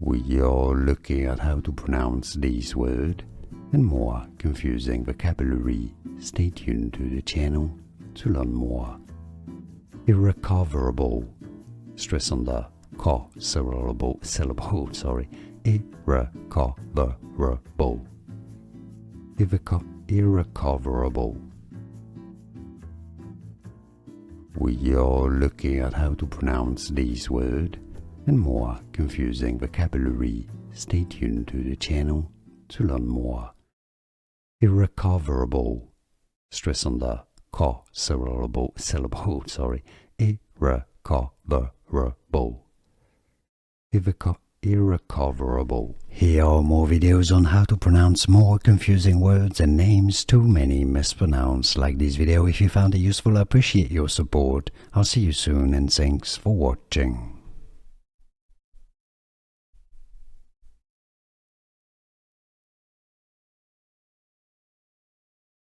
We are looking at how to pronounce this word and more confusing vocabulary. Stay tuned to the channel to learn more. Irrecoverable. Stress on the co syllable. Irrecoverable. Irrecoverable. We are looking at how to pronounce this word and more confusing vocabulary. Stay tuned to the channel to learn more. Irrecoverable. Stress on the co syllable. Irrecoverable. Irrecoverable. Here are more videos on how to pronounce more confusing words and names too many mispronounced. Like this video if you found it useful. I appreciate your support. I'll see you soon and thanks for watching.